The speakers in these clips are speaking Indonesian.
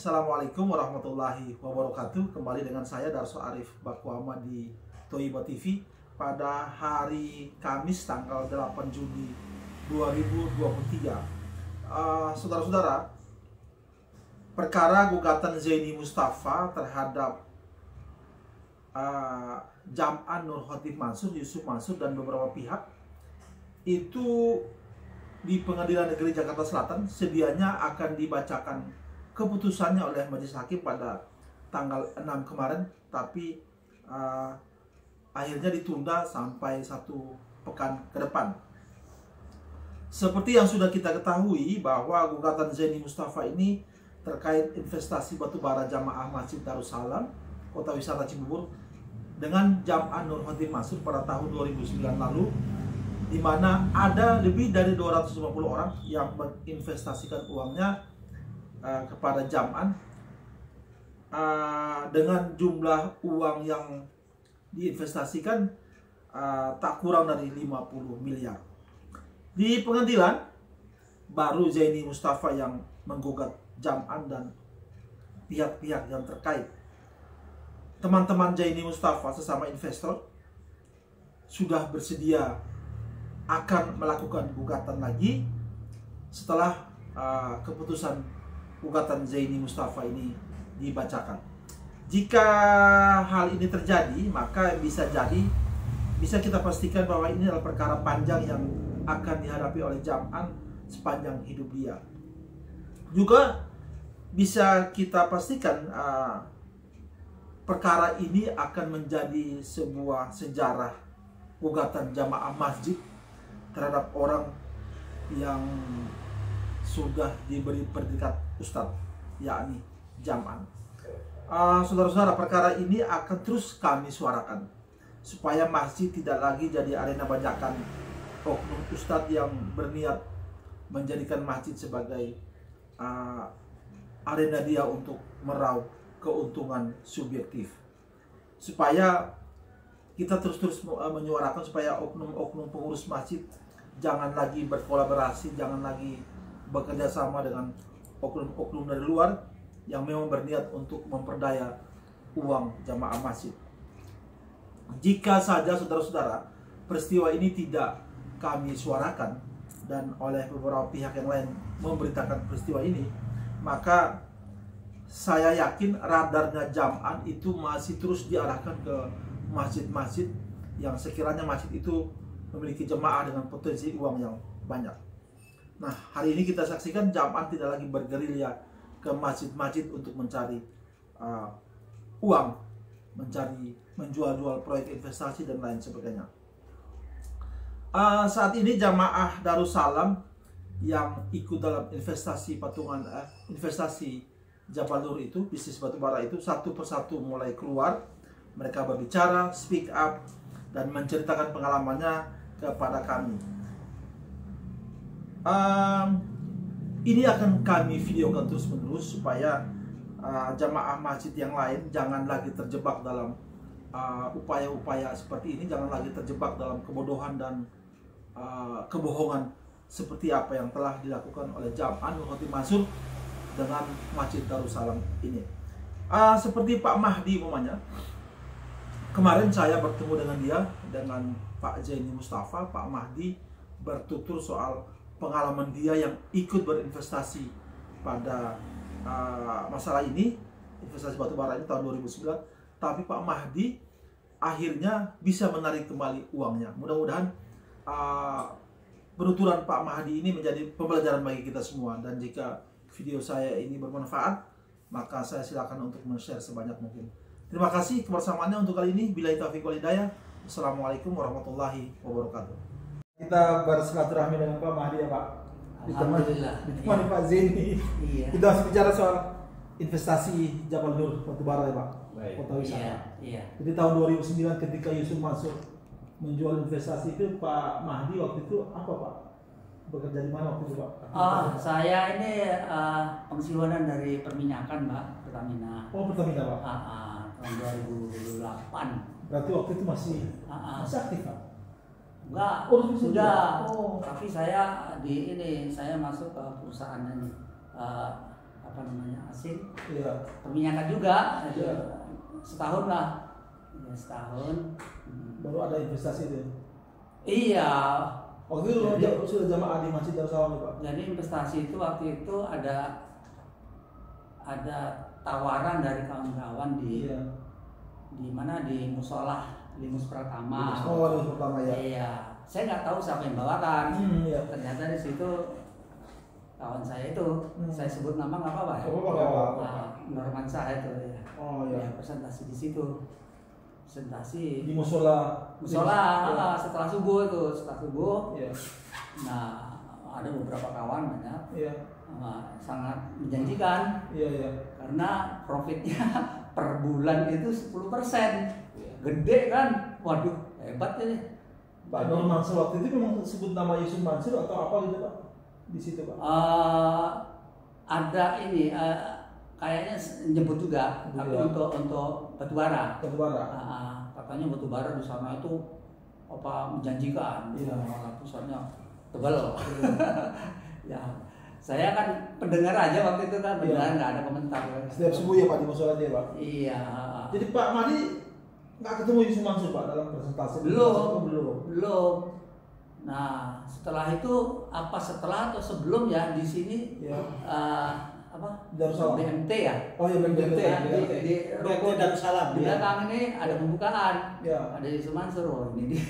Assalamualaikum warahmatullahi wabarakatuh. Kembali dengan saya Darso Arif Bakwama di Toiba TV pada hari Kamis tanggal 8 Juni 2023. Saudara-saudara, perkara gugatan Zaini Mustafa terhadap Jam'an Nur Khotimah Mansur, Yusuf Mansur dan beberapa pihak itu di Pengadilan Negeri Jakarta Selatan sedianya akan dibacakan keputusannya oleh Majelis Hakim pada tanggal 6 kemarin, tapi akhirnya ditunda sampai 1 pekan ke depan. Seperti yang sudah kita ketahui bahwa gugatan Zaini Mustafa ini terkait investasi batubara Jamaah Masjid Darussalam Kota Wisata Cibubur dengan Jam'an Nur Khotimah Mansur pada tahun 2009 lalu, di mana ada lebih dari 250 orang yang menginvestasikan uangnya kepada Jam'an dengan jumlah uang yang diinvestasikan tak kurang dari 50 miliar. Di pengadilan baru Zaini Mustafa yang menggugat Jam'an dan pihak-pihak yang terkait. Teman-teman Zaini Mustafa sesama investor sudah bersedia akan melakukan gugatan lagi setelah keputusan gugatan Zaini Mustafa ini dibacakan. Jika hal ini terjadi, maka bisa kita pastikan bahwa ini adalah perkara panjang yang akan dihadapi oleh Jam'an sepanjang hidup dia. Juga bisa kita pastikan perkara ini akan menjadi sebuah sejarah gugatan jamaah masjid terhadap orang yang sudah diberi predikat ustadz, yakni Jam'an. Saudara-saudara, perkara ini akan terus kami suarakan supaya masjid tidak lagi jadi arena bajakan oknum ustadz yang berniat menjadikan masjid sebagai arena dia untuk meraup keuntungan subjektif. Supaya kita terus menyuarakan supaya oknum-oknum pengurus masjid jangan lagi berkolaborasi, jangan lagi bekerja sama dengan oknum-oknum dari luar yang memang berniat untuk memperdaya uang jamaah masjid. Jika saja saudara-saudara peristiwa ini tidak kami suarakan dan oleh beberapa pihak yang lain memberitakan peristiwa ini, maka saya yakin radarnya Jam'an itu masih terus diarahkan ke masjid-masjid yang sekiranya masjid itu memiliki jemaah dengan potensi uang yang banyak. Nah, hari ini kita saksikan Jam'an tidak lagi bergerilya ke masjid-masjid untuk mencari uang, menjual-jual proyek investasi dan lain sebagainya. Saat ini jamaah Darussalam yang ikut dalam investasi investasi Jabal Nur itu, bisnis batubara itu, satu persatu mulai keluar. Mereka berbicara, speak up, dan menceritakan pengalamannya kepada kami. Ini akan kami videokan terus-menerus supaya jamaah masjid yang lain jangan lagi terjebak dalam upaya-upaya seperti ini, jangan lagi terjebak dalam kebodohan dan kebohongan seperti apa yang telah dilakukan oleh Jam'an Nur Khotimah Mansur dengan Masjid Darussalam ini. Seperti Pak Mahdi umpamanya, kemarin saya bertemu dengan dia, dengan Pak Zaini Mustafa. Pak Mahdi bertutur soal pengalaman dia yang ikut berinvestasi pada masalah ini, investasi batubara ini tahun 2009. Tapi Pak Mahdi akhirnya bisa menarik kembali uangnya. Mudah-mudahan penuturan Pak Mahdi ini menjadi pembelajaran bagi kita semua. Dan jika video saya ini bermanfaat, maka saya silakan untuk men-share sebanyak mungkin. Terima kasih kebersamaannya untuk kali ini. Billahi taufiq wal hidayah. Assalamualaikum warahmatullahi wabarakatuh. Kita bersilaturahmi dengan Pak Mahdi ya Pak. Ditemani Pak Zaini. Iya. Kita harus bicara soal investasi Jabal Nur batubara ya Pak. Kota wisata. Iya. Jadi tahun 2009 ketika Yusuf Mansur menjual investasi itu, Pak Mahdi waktu itu apa Pak? Bekerja di mana waktu itu Pak? Saya ini pensiunan dari perminyakan Pak, Pertamina. Oh, Pertamina Pak. Tahun 2008. Berarti waktu itu masih aktif Pak? Enggak, sudah. Tapi saya saya masuk ke perusahaan ini apa namanya asing, Iya. perminyakan juga, Iya. setahun lah, ya, setahun. Baru ada investasi itu. Iya. Waktu itu sudah jamaah di Masjid Darussalam Pak. Jadi investasi itu waktu itu ada tawaran dari kawan-kawan di Iya. di mana di musola Limus Pratama. Oh, Limus Pratama ya. Iya. Saya nggak tahu siapa yang bawakan. Iya. Ternyata di situ kawan saya itu, saya sebut nama nggak apa-apa ya? Oh, apa-apa. Nah, Normansyah itu ya. Oh iya. Ya, presentasi di situ. Presentasi Di musola. musola setelah subuh itu, setelah subuh. Iya. Nah, ada beberapa kawan banyak. Iya. Sangat menjanjikan. Iya, iya. Karena profitnya per bulan itu 10%. Gede kan? Waduh, hebat ini. Pak Normansyah waktu itu memang sebut nama Yusuf Mansur atau apa gitu Pak? Di situ Pak. Ada ini kayaknya nyebut juga, tapi ya. untuk batubara. Batubara. Katanya batubara di sana itu apa menjanjikan. Iya. Pusatnya tebal. Ya, saya kan pendengar aja waktu itu kan, pendengar nggak ada komentar. Setiap subuh ya Pak di musola dia Pak. Iya. Jadi Pak Mahdi nggak ketemu Yusuf Mansur Pak dalam presentasi? Belum. Nah, setelah itu setelah atau sebelum ya di sini Ya. Darussalam BMT ya. Oh ya BMT. Di ruko Darussalam. di belakang ini ada pembukaan. Ya. Ada Yusuf Mansur. Oh, ini dia.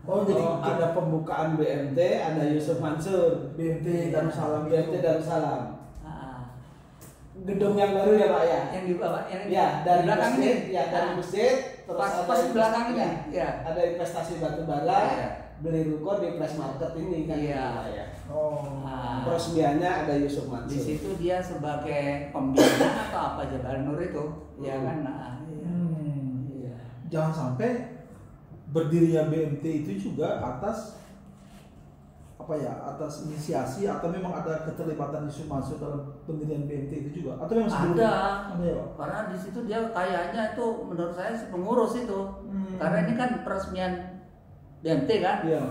Oh, jadi ada pembukaan BMT, ada Yusuf Mansur, BMT Darussalam. BMT Darussalam. Gedung yang baru ya Pak ya? Yang di bawah, yang Ya, dari belakang masjid, ini. ya dari masjid, terus Pas di belakang ini. Ya. Ada investasi batubara, Iya. beli ruko di Press Market ini kan? Iya. Pak, ya. Oh. Peresmiannya ada Yusuf Mansur. Di situ dia sebagai pembina atau apa Jabal Nur itu, ya kan? Nah, iya. Iya. Jangan sampai berdirinya BMT itu juga atas inisiasi atau memang ada keterlibatan Yusuf Mansur dalam pendirian BMT itu juga atau memang sebelumnya? Ada ya Pak? Karena di situ dia kayaknya itu menurut saya si pengurus itu. Karena ini kan peresmian BMT kan. Iya.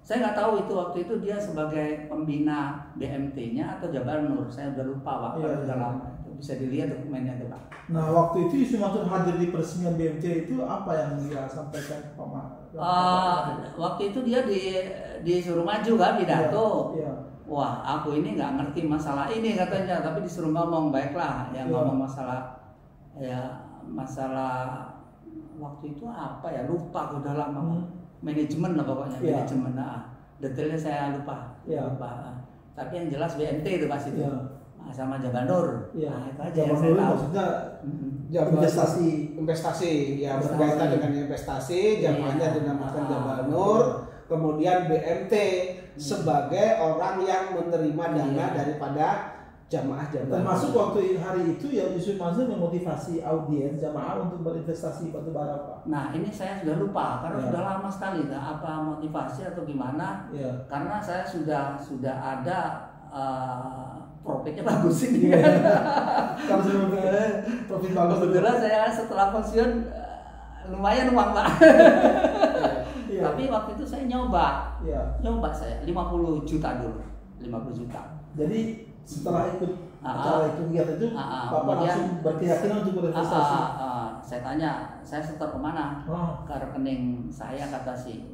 Saya nggak tahu itu waktu itu dia sebagai pembina BMT-nya atau Jabal Nur. Saya udah lupa Pak. Iya, Udah iya. lama. Itu bisa dilihat dokumennya tuh Pak. Nah waktu itu Yusuf Mansur hadir di peresmian BMT itu apa yang dia sampaikan ke Pak Mahdi? Waktu itu dia disuruh maju kan pidato. Iya. Wah, aku ini nggak ngerti masalah ini katanya, tapi disuruh ngomong baiklah, ya Iya. ngomong masalah waktu itu apa ya, lupa aku udah lama. Manajemen lah pokoknya, Iya. manajemen. Detailnya saya lupa. Iya. Lupa. Tapi yang jelas BMT itu pas itu. Iya. Sama Jabal Nur. Iya. Nah, itu aja Jabal yang saya Nur tahu. maksudnya Jabal- investasi. ya Investasi. berkaitan dengan investasi, jamaahnya Iya. dinamakan Jabal Nur. Kemudian BMT sebagai orang yang menerima dana Iya. daripada jamaah Jabal Termasuk Nur. waktu hari itu ya Yusuf Mansur memotivasi audiens jamaah untuk berinvestasi batubara Pak. Nah, ini saya sudah lupa karena Iya. sudah lama sekali. Nah, apa motivasi atau gimana? Iya. Karena saya sudah ada profitnya bagus ini. Kalau sebelum profit bagus. Kebetulan saya setelah pensiun lumayan uang Pak. Iya. Tapi waktu itu saya nyoba Iya. saya 50 juta dulu, 50 juta. Jadi setelah ikut acara itu kegiatan itu Bapak kemudian langsung berkeyakinan untuk berinvestasi. Saya tanya, saya setor kemana? Oh. Ke rekening saya kata si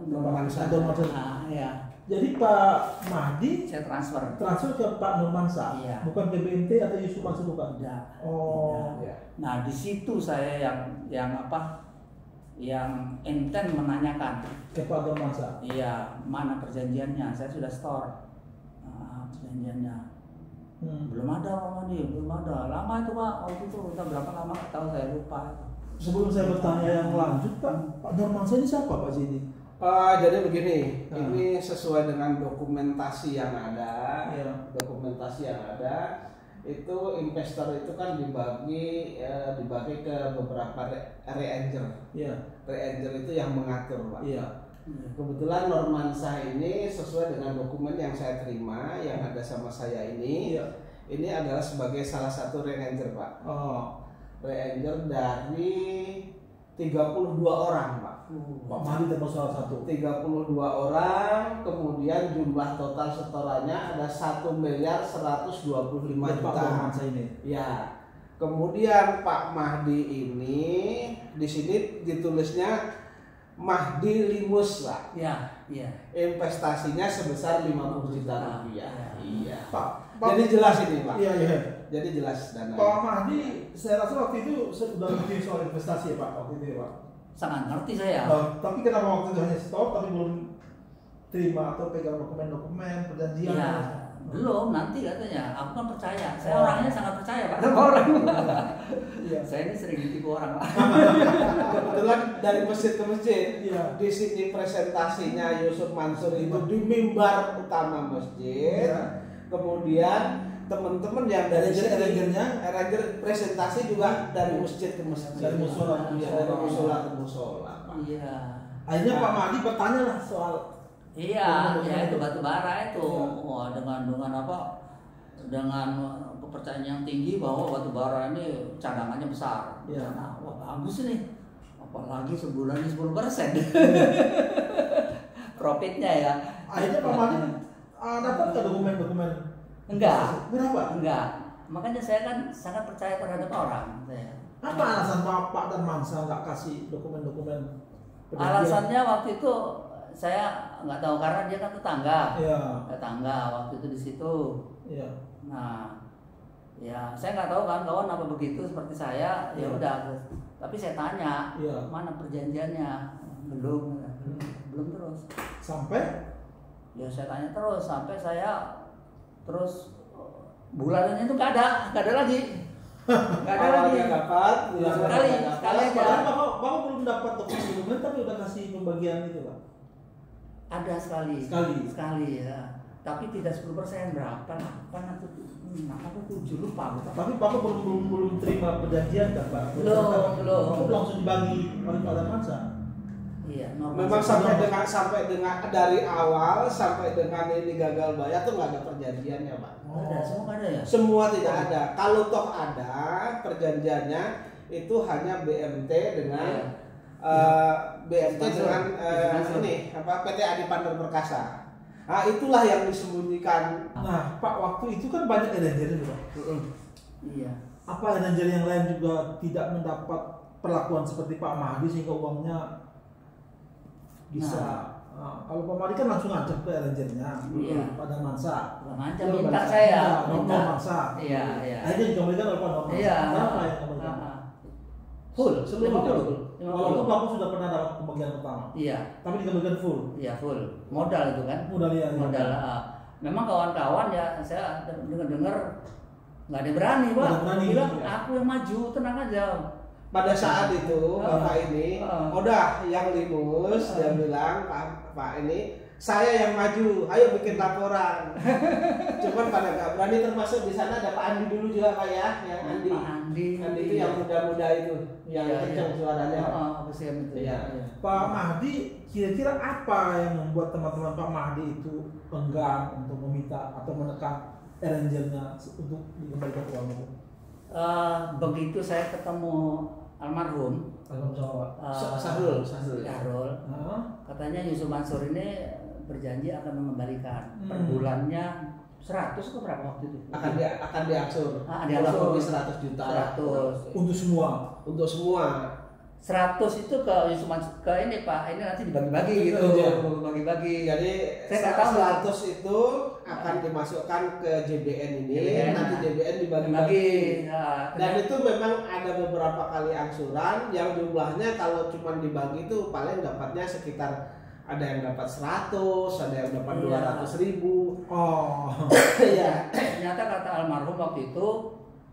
Normansyah. ya. Jadi Pak Mahdi Saya transfer. transfer ke Pak Normansyah, Iya. bukan ke BMT atau Yusuf Mansur bukan? Udah. Oh. Ya. Nah di situ saya yang intent menanyakan, Ke Pak Normansyah. iya mana perjanjiannya? Saya sudah store perjanjiannya. Belum ada Pak Mandi, belum ada. Lama itu Pak, waktu itu udah berapa lama nggak tahu, saya lupa. Sebelum saya bertanya yang lanjut Pak Normansyah ini siapa Pak Zidi? Jadi begini, ini sesuai dengan dokumentasi yang ada. Iya. Dokumentasi yang ada itu investor itu kan dibagi ke beberapa re-arranger. Iya. Re-arranger itu yang mengatur, Pak. Iya. Kebetulan Normansyah ini sesuai dengan dokumen yang saya terima yang ada sama saya ini. Iya. Ini adalah sebagai salah satu re-arranger, Pak. Oh. Re-arranger dari 32 orang, Pak. Pak Mahdi termasuk salah satu. 32 orang, kemudian jumlah total setorannya ada 1.125.000.000. Pak Mansa ini. Ya. Kemudian Pak Mahdi ini di sini ditulisnya Mahdi Limus, Pak. Iya, iya. Investasinya sebesar 50 juta rupiah. Iya. Pak, Jadi jelas ini, Pak. Iya, iya. Jadi jelas dana. Pak Mahdi, saya rasa waktu itu sudah ngerti soal investasi ya Pak, waktu itu ya Pak. Sangat ngerti saya. Tapi kenapa waktu itu hanya store tapi belum terima atau pegang dokumen-dokumen perjanjian? Iya, belum, nanti katanya. Aku kan percaya. Saya orangnya sangat percaya Pak sama orang. Iya. Saya ini sering ditipu orang Pak. Kebetulan dari masjid ke masjid, Iya. di sini presentasinya Yusuf Mansur itu di mimbar utama masjid. Iya. Kemudian teman-teman yang dari Arranger-nya? arranger presentasi juga dari masjid ke masjid. Dari musola ke Iya, dari musola ke musola, Pak. Iya. Akhirnya Pak Mahdi bertanya lah soal Iya, ya itu batu bara itu. Iya. Wah, dengan apa? Dengan kepercayaan yang tinggi bahwa batu bara ini cadangannya besar. Iya. Nah, wah bagus nih. Apalagi sebulan ini 10%. Profitnya ya. akhirnya Pak Mahdi dapat nggak dokumen-dokumen? Enggak. Berapa? Enggak. Makanya saya kan sangat percaya terhadap orang. Saya. Apa alasan Bapak dan Mansa nggak kasih dokumen-dokumen perjanjian? Alasannya waktu itu saya nggak tahu karena dia kan tetangga. Iya. Tetangga waktu itu di situ. Iya. Nah, ya saya nggak tahu kan kawan apa begitu seperti saya. Ya Iya. udah. Tapi saya tanya, Iya. mana perjanjiannya? Belum. Belum terus. Sampai Ya saya tanya terus sampai saya terus bulanannya itu nggak ada lagi. Nggak ada lagi. Awalnya dapat, Sekali padahal aja. Bapak belum dapat dokumen tapi udah kasih pembagian itu Pak. Ada sekali. Sekali ya. Tapi tidak 10%, berapa? 8 atau 7 lupa. Tapi Bapak belum terima perjanjian kan Pak? Belum. Langsung dibagi oleh Pak dan Mansa. Iya, memang sampai dengan dari awal sampai dengan ini gagal bayar tuh nggak ada perjanjiannya, Pak. Ada, semua ada ya? Semua tidak ada. Kalau toh ada perjanjiannya itu hanya BMT dengan BMT dengan ini apa PT Adi Pandor Perkasa. Nah itulah yang disembunyikan. Nah Pak, waktu itu kan banyak arranger nih Pak. Iya. Apa arranger yang lain juga tidak mendapat perlakuan seperti Pak Mahdi sehingga uangnya bisa? Kalau Pak Mahdi kan langsung ngajak ke arrangernya, Iya. pada Mansa. Macam minta saya. Normal Mansa. Iya. Akhirnya dikembalikan oleh Pak Normal. Iya. Berapa yang kembalikan? Full, Seluruhnya. 50. Walaupun Bapak sudah pernah dapat pembagian pertama, Iya. tapi dikembalikan full. Iya, full. Modal itu kan? Modal ya. Modal. Memang kawan-kawan ya saya dengar nggak ada berani, Pak. Nggak ada berani, Bilang ya. aku yang maju, tenang aja. Pada saat itu Bapak ini, udah yang limus dia bilang Pak ini saya yang maju, ayo bikin laporan. Cuman pada nggak berani, termasuk di sana ada Pak Andi dulu juga Pak ya, yang Andi. Pak Andi Andi itu yang muda-muda itu, yang kencang suaranya. kesian itu. Iya. Pak Mahdi, kira-kira apa yang membuat teman-teman Pak Mahdi itu enggan untuk meminta atau menekan arrangernya untuk dikembalikan uang itu? Begitu saya ketemu almarhum Sahrul. Katanya Yusuf Mansur ini berjanji akan mengembalikan per bulannya 100 atau berapa waktu itu? Akan diaksur. Diaksur Lebih 100 juta. 100 untuk semua. Untuk semua. 100 itu ke Yusuf Mansur, ke ini Pak, ini nanti dibagi-bagi gitu. Iya. Bagi-bagi. Jadi Saya nggak tahu. 100 itu akan dimasukkan ke JBN ini, JBN, nanti JBN dibagi-bagi. Bagi. Dan itu memang ada beberapa kali angsuran yang jumlahnya kalau cuma dibagi itu paling dapatnya sekitar ada yang dapat 100, ada yang dapat 200.000. Oh. Iya. Ternyata kata almarhum waktu itu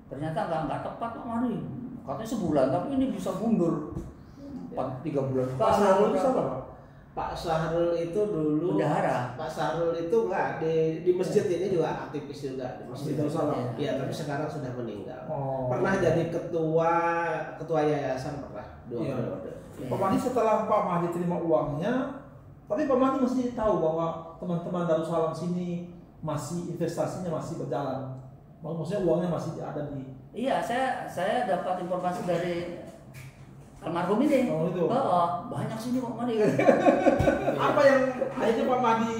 ternyata nggak tepat Pak Mari. Katanya sebulan, tapi ini bisa mundur 3 bulan. Pak Sahrul itu siapa Pak? Pak Sahrul itu dulu. Bendahara. Pak Sahrul itu enggak di masjid ini juga aktivis juga di masjid. Iya, tapi sekarang sudah meninggal. Oh. Pernah jadi ketua yayasan pernah 2 periode. Pak Mahdi setelah Pak Mahdi terima uangnya, tapi Pak Mahdi masih tahu bahwa teman-teman Darussalam sini masih investasinya masih berjalan. Maksudnya uangnya masih ada di. Iya, saya dapat informasi dari almarhum ini. Oh itu. Banyak sini Pak Madi. Apa yang akhirnya Pak Madi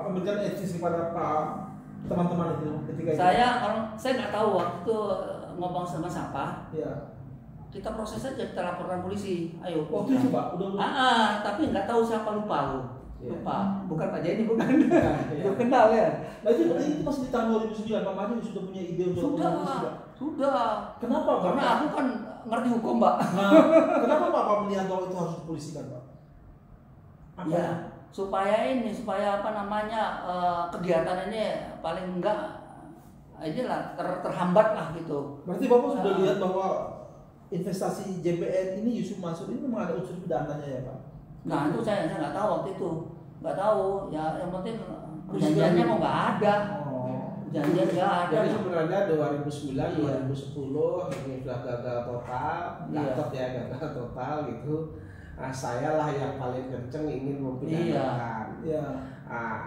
memberikan advice kepada Pak teman-teman itu ketika itu? Saya nggak tahu waktu ngomong sama siapa. Iya. Kita proses saja, kita laporkan polisi. Ayo. Waktu itu Pak, udah. Tapi nggak tahu siapa, lupa. Bukan Pak Jeni, bukan. Iya. Kenal ya. Nah itu masih di tahun 2009 Pak Madi sudah punya ide untuk Sudah. Kenapa Pak? Karena aku kan ngerti hukum, Pak. Nah, kenapa Pak melihat bahwa itu harus dipolisikan Pak? Ya, supaya kegiatan ini paling enggak terhambat lah gitu. Berarti Bapak sudah lihat bahwa investasi JPN ini Yusuf Mansur ini memang ada unsur pidananya ya Pak? Nah itu saya nggak tahu waktu itu, nggak tahu. Ya yang penting perjanjiannya kok nggak ada. Perjanjian nggak ada. Jadi sebenarnya 2009, 2010 ini sudah gagal total, gagal total gitu. Nah, saya lah yang paling kenceng ingin mempidanakan.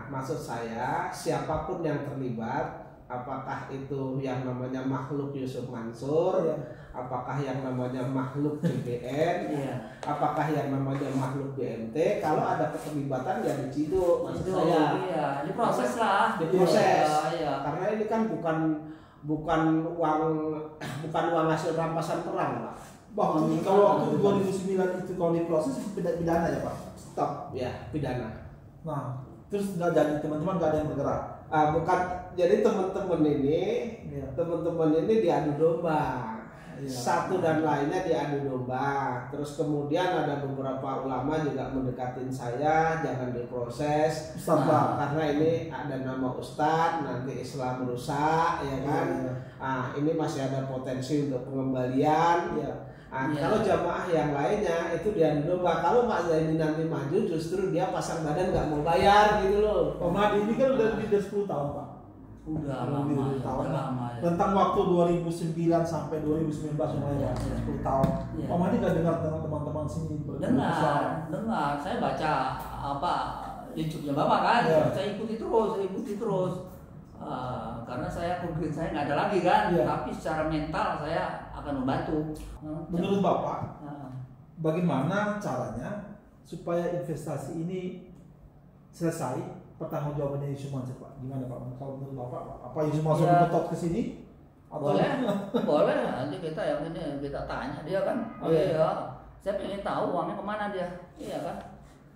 Maksud saya siapapun yang terlibat, apakah itu yang namanya makhluk Yusuf Mansur, apakah yang namanya makhluk JPN, apakah yang namanya makhluk BMT, kalau ada keterlibatan ya diciduk, maksud saya. Diproses lah. Diproses. Karena ini kan bukan uang hasil rampasan perang, Pak. Kalau waktu 2009 itu kalau diproses pidana ya Pak? Stop, ya pidana. Nah, terus nggak jadi teman-teman nggak ada yang bergerak. Bukan, jadi teman-teman ini diadu domba. Satu dan lainnya diadu domba. Terus kemudian ada beberapa ulama juga mendekatin saya, jangan diproses karena ini ada nama ustadz, nanti Islam rusak, ya kan? Ini masih ada potensi untuk pengembalian. Kalau jamaah yang lainnya itu diadu domba. Kalau Pak Zaini nanti maju, justru dia pasang badan nggak mau bayar gitu loh. Pak Madi ini kan udah lebih dari 10 tahun Pak. Udah lama. Tentang waktu 2009 sampai 2019 lumayan 10 tahun. Pak Madi nggak dengar teman-teman sini dengar. Saya baca YouTube-nya Bapak kan. Saya ikuti terus. Karena konkret saya nggak ada lagi kan. Tapi secara mental saya akan membantu. Menurut Bapak, bagaimana caranya supaya investasi ini selesai? Pertanggungjawabannya Yusuf Mansur Pak, gimana Pak? Kalau menurut Bapak, apa Yusuf Mansur betot ke sini? Boleh. Nanti kita tanya dia kan. Saya pengen tahu uangnya kemana dia, iya kan?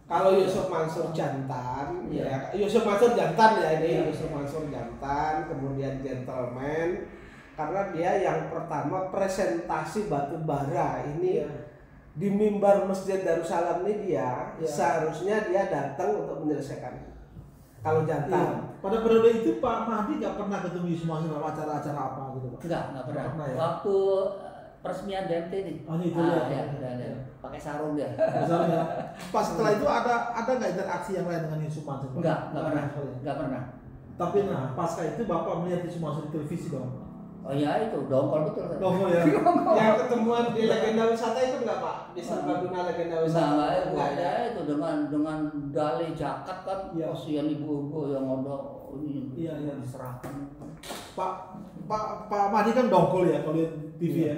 Kalau Yusuf Mansur jantan, Yusuf Mansur jantan Yusuf Mansur jantan, kemudian gentleman, karena dia yang pertama presentasi batu bara ini di mimbar Masjid Darussalam ini seharusnya dia datang untuk menyelesaikan. Kalau jantan. Pada periode itu Pak Mahdi nggak pernah ketemu Yusuf Mansur dalam acara-acara apa gitu Pak? Nggak pernah. Waktu peresmian BMT nih. Itu pakai sarung dia. Pas setelah itu ada nggak interaksi yang lain dengan Yusuf Mansur? Nggak pernah. Tapi pasca itu Bapak melihat Yusuf Mansur di televisi dong? Oh iya itu dongkol betul. Dongkol ya. Yang ketemuan di Legenda Wisata itu enggak Pak? Di Serbaguna Legenda Wisata. Enggak ada itu dengan dalih jaket kan. Kasihan ibu-ibu yang ngono ini. Diserahkan. Pak Mahdi kan dongkol ya kalau lihat TV ya.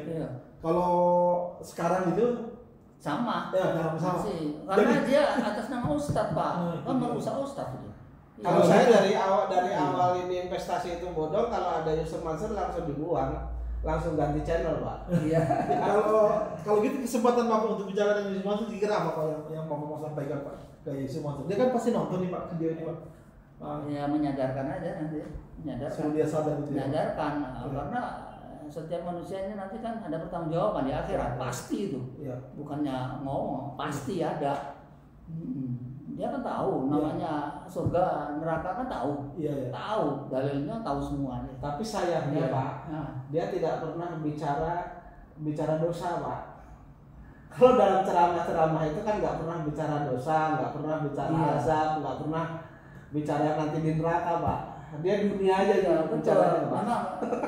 Kalau sekarang itu sama. Sama. Karena dia atas nama Ustadz Pak. Kan merusak Ustadz itu. Kalau saya dari awal ini investasi itu bodong, kalau ada Yusuf Mansur langsung dibuang, langsung ganti channel Pak. Kalau gitu kesempatan Bapak untuk bicara dengan Yusuf Mansur kira apa Pak yang Bapak mau sampaikan Pak ke Yusuf Mansur? Dia kan pasti nonton nih Pak video ini Pak. Menyadarkan aja nanti. Suruh dia sadar gitu. Menyadarkan karena setiap manusia ini nanti kan ada pertanggungjawaban di akhirat pasti itu. Bukannya ngomong, pasti ada. Dia kan tahu namanya surga neraka kan tahu. Tahu dalilnya, tahu semuanya. Tapi sayangnya Pak, dia tidak pernah bicara dosa Pak. Kalau dalam ceramah itu kan nggak pernah bicara dosa, nggak pernah bicara azab, nggak pernah bicara nanti di neraka Pak. Dia dunia aja bicaranya Pak. Karena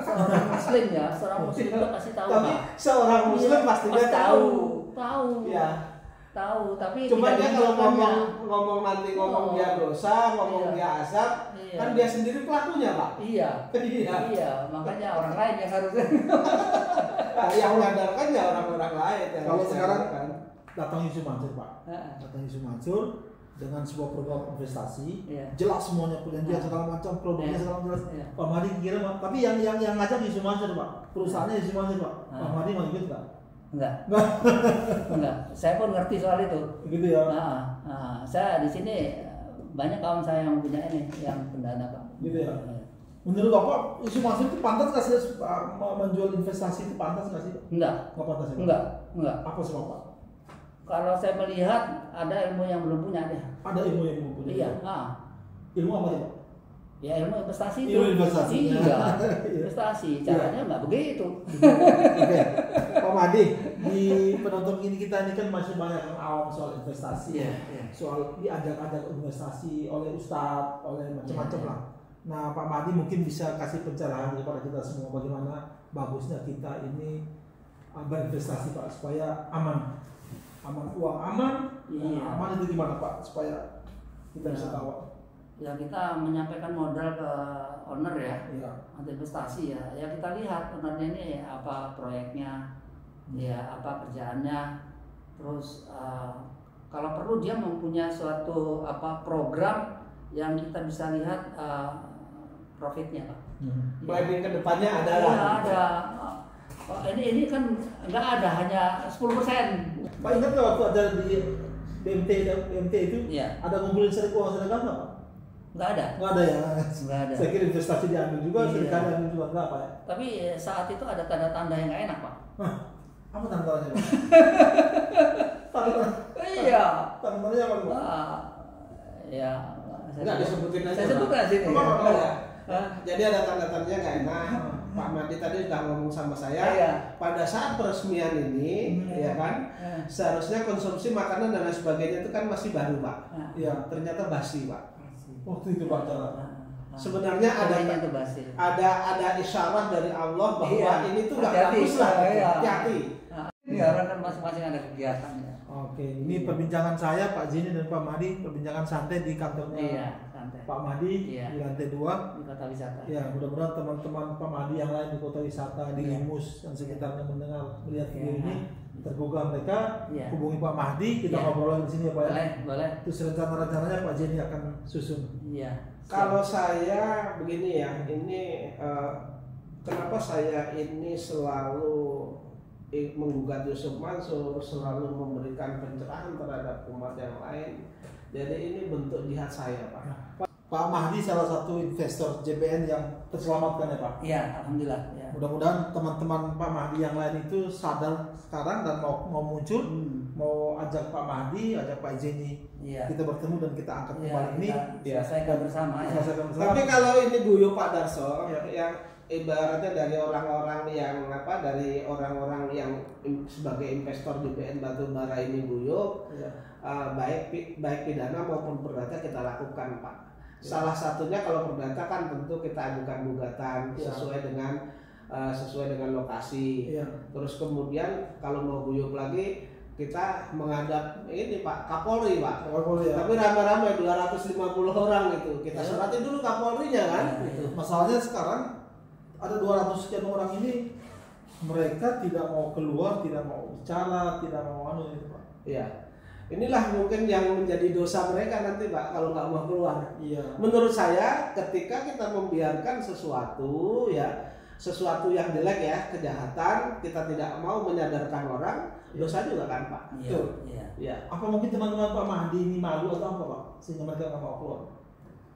seorang muslim itu pasti tahu. Tapi seorang muslim pastinya tahu. Tahu, tapi cuma dia kalau ngomong dia dosa, dia azab, kan dia sendiri pelakunya Pak. Iya, makanya orang lain yang harus Yang menyadarkan ya orang-orang lain. Kalau sekarang datang Yusuf Mansur Pak, datang Yusuf Mansur dengan sebuah program investasi, jelas semuanya perjanjian segala macam, produknya segala jelas. Pak Mahdi kira, tapi yang ngajak Yusuf Mansur Pak, perusahaannya Yusuf Mansur Pak. Pak Mahdi mau ikut nggak? Enggak. Saya pun ngerti soal itu. Gitu ya. Saya di sini banyak kawan saya yang punya ini, yang pendana Pak. Gitu ya. Menurut Bapak, Yusuf Mansur itu pantas nggak sih menjual investasi itu pantas nggak sih? Enggak. Nggak pantas ya? Enggak. Apa sebab Pak? Kalau saya melihat ada ilmu yang belum punya dia. Ada ilmu yang belum punya. Iya. Ilmu apa sih Pak? Ya ilmu investasi itu. Ilmu investasi. Iya. Investasi. Caranya nggak begitu. Oke. Pak Mahdi, di penonton kita ini kan masih banyak yang awam soal investasi. Soal diajak-ajak investasi oleh ustadz, oleh macam-macam lah. Nah, Pak Mahdi mungkin bisa kasih pencerahan kepada kita semua bagaimana bagusnya kita ini berinvestasi Pak supaya aman uang aman. Aman itu gimana Pak supaya kita bisa tahu? Ya kita menyampaikan modal ke owner ya, atau investasi ya kita lihat ownernya ini apa proyeknya, ya apa kerjaannya, terus kalau perlu dia mempunyai suatu program yang kita bisa lihat profitnya Pak. Planning ke depannya ada lah. Ya, ada. Ini kan nggak ada, hanya 10%. Pak ingat nggak waktu ada di BMT itu ada ngumpulin uang sedekah nggak Pak? Nggak ada. Nggak ada ya. Nggak ada. Saya kira investasi diambil juga, sedekah diambil juga nggak Pak ya? Tapi saat itu ada tanda-tanda yang nggak enak Pak. Apa tanda-tandanya Pak? Iya. Tanda-tandanya apa Pak? Ya. Enggak disebutin aja. Saya sebutkan sini. Jadi ada tanda-tandanya nggak enak. Pak Mahdi tadi sudah ngomong sama saya. Pada saat peresmian ini, ya kan, seharusnya konsumsi makanan dan lain sebagainya itu kan masih baru Pak. Ternyata basi Pak. Waktu itu Pak sebenarnya ada isyarat dari Allah bahwa ini tuh nggak bagus lah. Hati-hati. Ini orang kan masing-masing ada kegiatannya. Oke, ini perbincangan saya Pak Jini dan Pak Mahdi, perbincangan santai di kantornya Pak Mahdi di lantai 2 di Kota Wisata. Ya, mudah-mudahan teman-teman Pak Mahdi yang lain di Kota Wisata, di Limus dan sekitarnya melihat video ini tergugah mereka, hubungi Pak Mahdi, kita ngobrol di sini ya Pak ya. Boleh. Terus rencana-rencananya Pak Jini akan susun. Kalau saya begini ya, ini kenapa saya ini selalu menggugat Yusuf Mansur, selalu memberikan pencerahan terhadap umat yang lain. Jadi ini bentuk jihad saya Pak. Pak Mahdi salah satu investor JBN yang terselamatkan ya Pak? Iya, alhamdulillah. Mudah-mudahan teman-teman Pak Mahdi yang lain itu sadar sekarang dan mau muncul, mau ajak Pak Mahdi, ajak Pak Jeni, kita bertemu dan kita angkat kembali ini. Selesaikan bersama. Tapi kalau ini Buyo Pak Darso, yang ibaratnya dari orang-orang yang sebagai investor JBN Batubara ini Buyo, baik pidana maupun perdata kita lakukan Pak. Salah satunya kalau perdata kan tentu kita ajukan gugatan sesuai dengan lokasi. Terus kemudian kalau mau guyup lagi kita menghadap ini Pak Kapolri Pak. Tapi ramai-ramai 250 orang itu. Kita suratin dulu Kapolrinya kan. Masalahnya sekarang ada 200 sekian orang ini mereka tidak mau keluar, tidak mau bicara, tidak mau itu Pak. Iya. Inilah mungkin yang menjadi dosa mereka nanti Pak kalau nggak mau keluar. Menurut saya ketika kita membiarkan sesuatu yang jelek ya, kejahatan, kita tidak mau menyadarkan orang, dosa juga kan Pak. Apa mungkin teman-teman Pak Mahdi ini malu atau apa Pak sehingga mereka nggak mau keluar?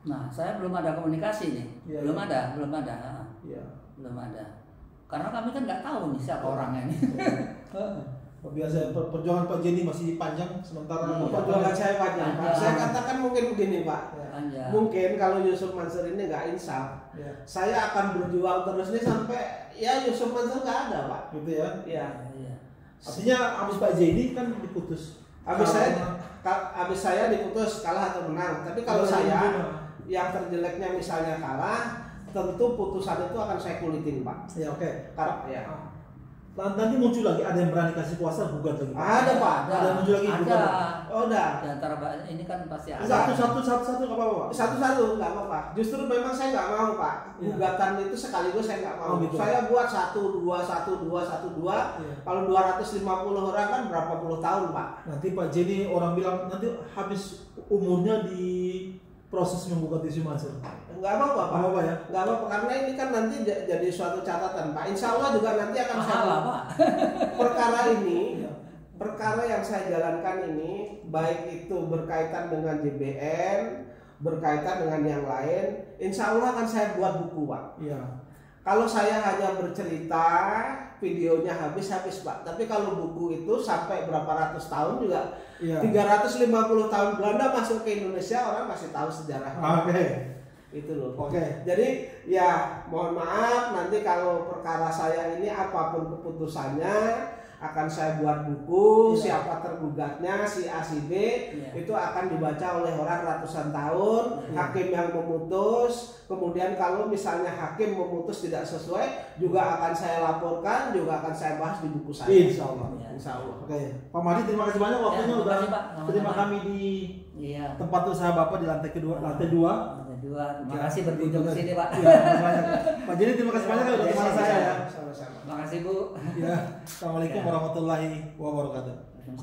Nah, saya belum ada komunikasi nih. Belum ada. Karena kami kan nggak tahu nih siapa orangnya nih. Biasa perjuangan Pak Jeni masih panjang, sementara perjuangan saya panjang. Saya katakan mungkin begini Pak. Mungkin kalau Yusuf Mansur ini nggak insaf, saya akan berjuang terus nih sampai Yusuf Mansur nggak ada Pak. Gitu ya? Iya. Artinya abis Pak Jeni kan diputus. Abis saya diputus kalah atau menang. Tapi kalau saya yang terjeleknya misalnya kalah, tentu putusan itu akan saya kulitin Pak. Oke. nanti muncul lagi, ada yang berani kasih kuasa gugat lagi. Ada Pak. Ada yang muncul lagi gugat. Oh udah. Di antara ini kan pasti ada. Satu nggak apa-apa Pak. Satu nggak apa-apa. Justru memang saya nggak mau Pak. Gugatan itu sekaligus saya nggak mau. Gitu. Saya buat 1, 2, 1, 2, 1, 2. Kalau 250 orang kan berapa puluh tahun Pak? Nanti Pak Jenny orang bilang nanti habis umurnya di proses menggugat isu Mansur. Nggak apa-apa Pak. Apa ya? Nggak apa-apa karena ini kan nanti jadi suatu catatan Pak. Insya Allah juga nanti akan saya Pak. Perkara ini, perkara yang saya jalankan ini baik itu berkaitan dengan JBN, berkaitan dengan yang lain, insya Allah akan saya buat buku Pak. Iya. Kalau saya hanya bercerita, videonya habis Pak. Tapi kalau buku itu sampai berapa ratus tahun juga, 350 tahun Belanda masuk ke Indonesia, orang masih tahu sejarahnya. Oke. Itu loh. Oke. Jadi ya mohon maaf nanti kalau perkara saya ini apapun keputusannya akan saya buat buku, siapa tergugatnya, si A, si B, itu akan dibaca oleh orang ratusan tahun, hakim yang memutus, kemudian kalau misalnya hakim memutus tidak sesuai, juga akan saya laporkan, juga akan saya bahas di buku saya. Insya Allah. Insya Allah. Oke, Pak Madi terima kasih banyak waktunya udah terima kami di tempat usaha Bapak di lantai 2. Terima kasih berkunjung ke sini Pak. Pak Jenny terima kasih banyak udah teman saya ya. Sama-sama. Terima kasih Bu. Ya, Assalamualaikum warahmatullahi wabarakatuh.